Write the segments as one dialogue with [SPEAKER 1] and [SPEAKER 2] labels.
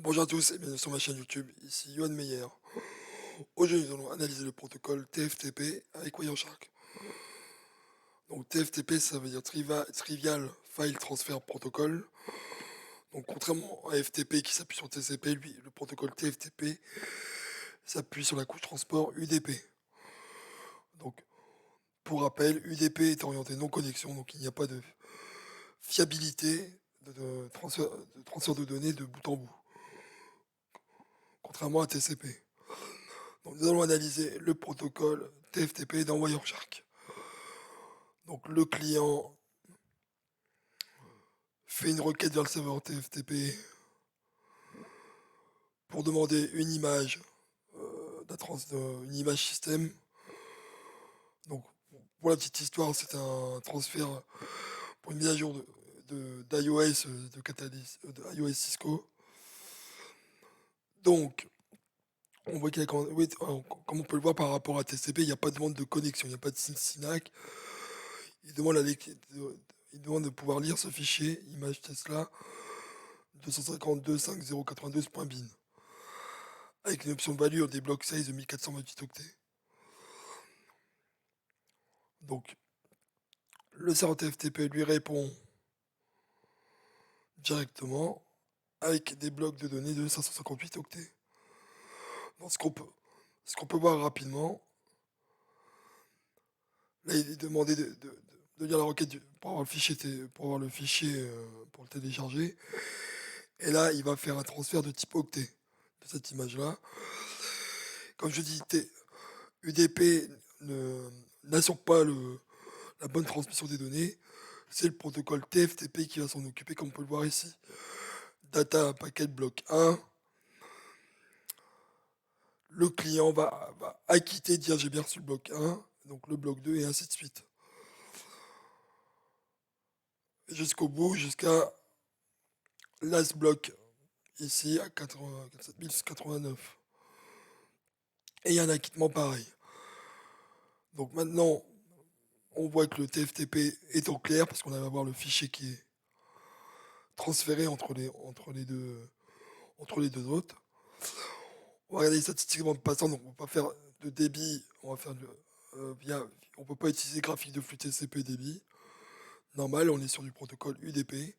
[SPEAKER 1] Bonjour à tous et bienvenue sur ma chaîne YouTube, ici Yoann Meyer. Aujourd'hui nous allons analyser le protocole TFTP avec Wireshark. Donc TFTP ça veut dire Trivial File Transfer Protocol. Donc contrairement à FTP qui s'appuie sur TCP, lui le protocole TFTP s'appuie sur la couche transport UDP. Donc pour rappel, UDP est orienté non connexion, donc il n'y a pas de fiabilité de transfert de données de bout en bout, contrairement à TCP. Donc nous allons analyser le protocole TFTP dans Wireshark. Donc le client fait une requête vers le serveur TFTP pour demander une image, une image système. Donc pour la petite histoire, c'est un transfert pour une mise à jour d'iOS de Catalyst, de iOS Cisco. Donc on voit qu'il y a oui, comme on peut le voir par rapport à TCP, il n'y a pas de demande de connexion, il n'y a pas de SYNAC. Il demande, il demande de pouvoir lire ce fichier image Tesla 252.5092.bin avec une option de valeur des blocs size de 1428 octets. Donc le serveur TFTP lui répond directement avec des blocs de données de 558 octets. Donc ce qu'on peut voir rapidement, là il est demandé de lire la requête pour avoir le fichier, pour le télécharger. Et là il va faire un transfert de type octet de cette image-là. Comme je dis, UDP n'assure pas la bonne transmission des données. C'est le protocole TFTP qui va s'en occuper, comme on peut le voir ici. Data packet bloc 1. Le client va acquitter, dire j'ai bien reçu le bloc 1, donc le bloc 2 et ainsi de suite. Jusqu'au bout, jusqu'à last block, ici à 4789. Et il y a un acquittement pareil. Donc maintenant, on voit que le TFTP est en clair, parce qu'on va voir le fichier qui est transféré entre les deux autres. On va regarder les statistiques de bande passante, donc on va pas faire de débit, on va faire on peut pas utiliser graphique de flux TCP débit. Normal, on est sur du protocole UDP.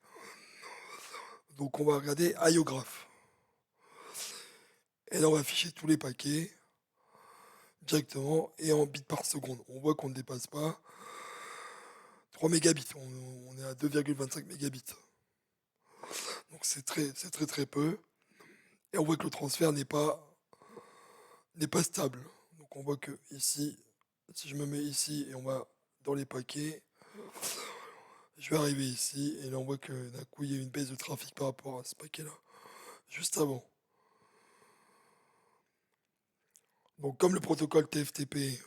[SPEAKER 1] Donc on va regarder IOGraph. Et là on va afficher tous les paquets directement et en bits par seconde. On voit qu'on ne dépasse pas 3 mégabits. On est à 2,25 mégabits. Donc c'est très très peu. Et on voit que le transfert n'est pas stable. Donc on voit que ici, si je me mets ici et on va dans les paquets, je vais arriver ici et là on voit que d'un coup il y a une baisse de trafic par rapport à ce paquet-là, juste avant. Donc comme le protocole TFTP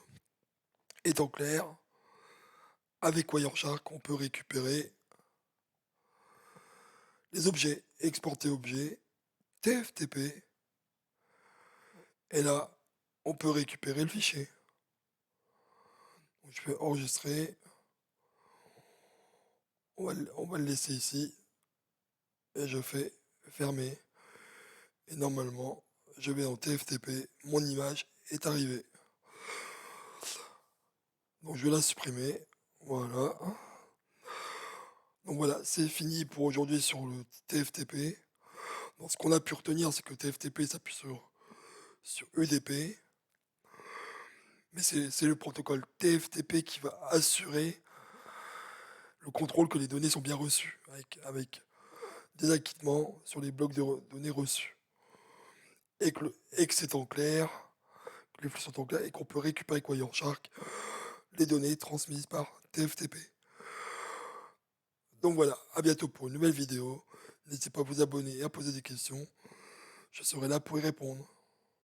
[SPEAKER 1] est en clair, avec Wireshark on peut récupérer les objets, exporter objets, TFTP, et là on peut récupérer le fichier. Donc, je vais enregistrer, on va le laisser ici, et je fais fermer. Et normalement, je vais dans TFTP, mon image est arrivée. Donc je vais la supprimer. Voilà. Donc voilà, c'est fini pour aujourd'hui sur le TFTP. Donc ce qu'on a pu retenir, c'est que le TFTP s'appuie sur UDP. Mais c'est le protocole TFTP qui va assurer le contrôle que les données sont bien reçues, avec des acquittements sur les blocs de données reçus. Et que c'est en clair, que les flux sont en clair, et qu'on peut récupérer avec Wireshark les données transmises par TFTP. Donc voilà, à bientôt pour une nouvelle vidéo. N'hésitez pas à vous abonner et à poser des questions. Je serai là pour y répondre.